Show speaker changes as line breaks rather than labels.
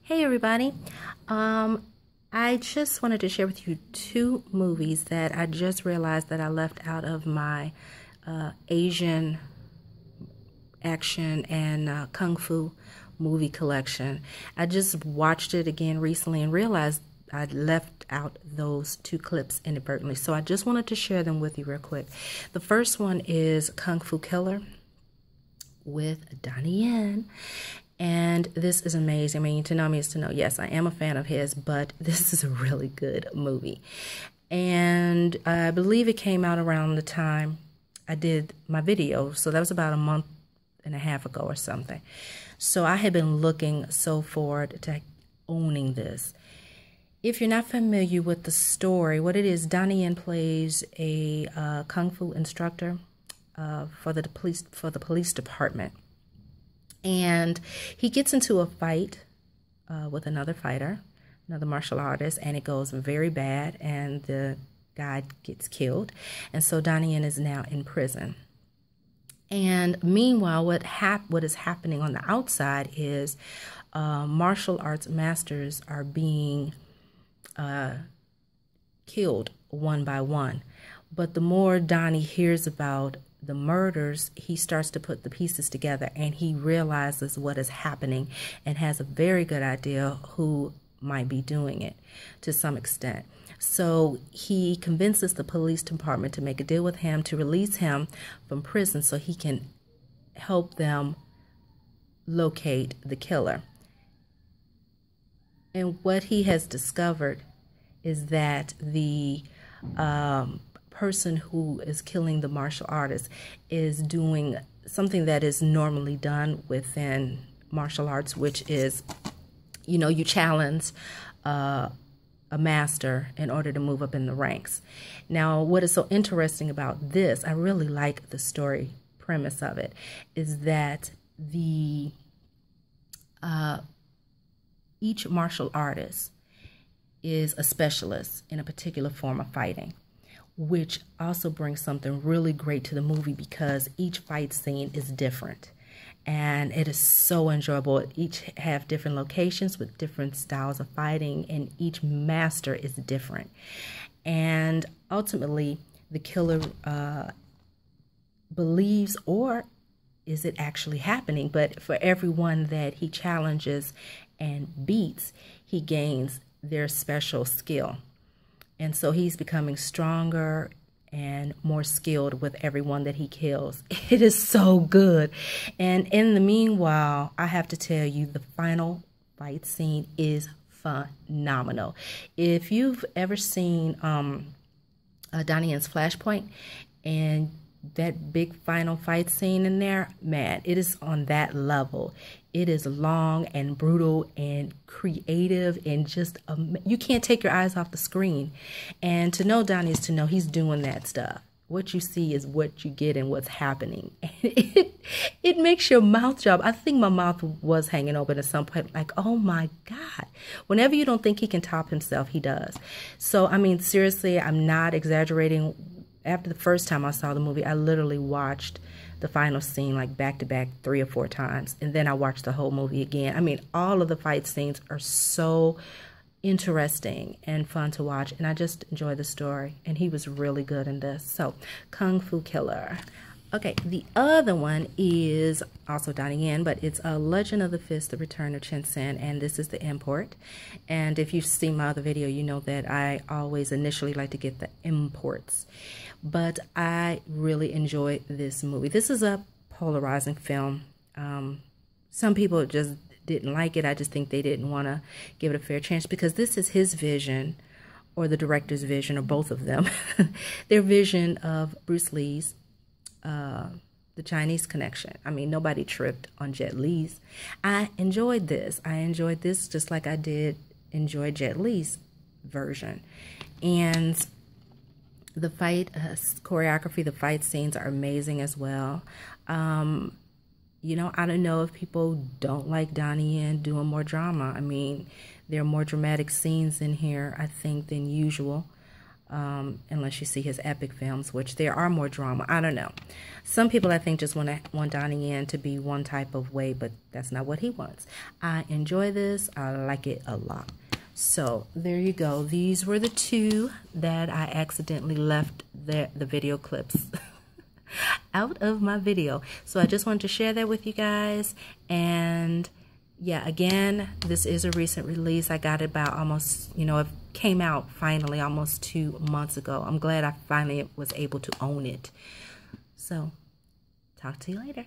Hey everybody. I just wanted to share with you two movies that I just realized that I left out of my Asian action and kung fu movie collection. I just watched it again recently and realized I left out those two clips inadvertently. So I just wanted to share them with you real quick. The first one is Kung Fu Killer with Donnie Yen. And this is amazing. I mean, to know me is to know. Yes, I am a fan of his, but this is a really good movie. And I believe it came out around the time I did my video. So that was about a month and a half ago or something. So I had been looking so forward to owning this. If you're not familiar with the story, what it is, Donnie Yen plays a kung fu instructor for the police department. And he gets into a fight with another fighter, another martial artist, and it goes very bad, and the guy gets killed. And so Donnie Yen is now in prison. And meanwhile, what is happening on the outside is martial arts masters are being killed one by one. But the more Donnie hears about the murders, he starts to put the pieces together, and he realizes what is happening and has a very good idea who might be doing it to some extent. So he convinces the police department to make a deal with him to release him from prison so he can help them locate the killer. And what he has discovered is that the person who is killing the martial artist is doing something that is normally done within martial arts, which is, you know, you challenge a master in order to move up in the ranks. Now, what is so interesting about this, I really like the story premise of it, is that each martial artist is a specialist in a particular form of fighting, which also brings something really great to the movie because each fight scene is different. And it is so enjoyable. Each have different locations with different styles of fighting, and each master is different. And ultimately, the killer believes, or is it actually happening? But for everyone that he challenges and beats, he gains their special skill. And so he's becoming stronger and more skilled with everyone that he kills. It is so good. And in the meanwhile, I have to tell you, the final fight scene is phenomenal. If you've ever seen Donnie Yen's Flashpoint and that big final fight scene in there, man, it is on that level. It is long and brutal and creative and just, you can't take your eyes off the screen. And to know Donnie is to know he's doing that stuff. What you see is what you get and what's happening. It makes your mouth drop. I think my mouth was hanging open at some point, like, oh my God. Whenever you don't think he can top himself, he does. So, I mean, seriously, I'm not exaggerating. After the first time I saw the movie, I literally watched the final scene like back to back 3 or 4 times. And then I watched the whole movie again. I mean, all of the fight scenes are so interesting and fun to watch. And I just enjoy the story. And he was really good in this. So, Kung Fu Killer. Okay, the other one is also Donnie Yen, but it's a Legend of the Fist, The Return of Chen, and this is the import. And if you've seen my other video, you know that I always initially like to get the imports. But I really enjoy this movie. This is a polarizing film. Some people just didn't like it. I just think they didn't want to give it a fair chance because this is his vision, or the director's vision, or both of them. Their vision of Bruce Lee's the Chinese Connection. I mean, nobody tripped on Jet Li's. I enjoyed this. I enjoyed this just like I did enjoy Jet Li's version. And the fight choreography, the fight scenes are amazing as well. You know, I don't know if people don't like Donnie Yen doing more drama. I mean, there are more dramatic scenes in here, I think, than usual. unless you see his epic films, which there are more drama. I don't know. Some people, I think, just want Donnie Yen to be one type of way, but that's not what he wants. I enjoy this. I like it a lot. So there you go. These were the two that I accidentally left the video clips out of my video. So I just wanted to share that with you guys. And yeah, again, this is a recent release. I got it about almost, it came out finally almost 2 months ago. I'm glad I finally was able to own it. So talk to you later.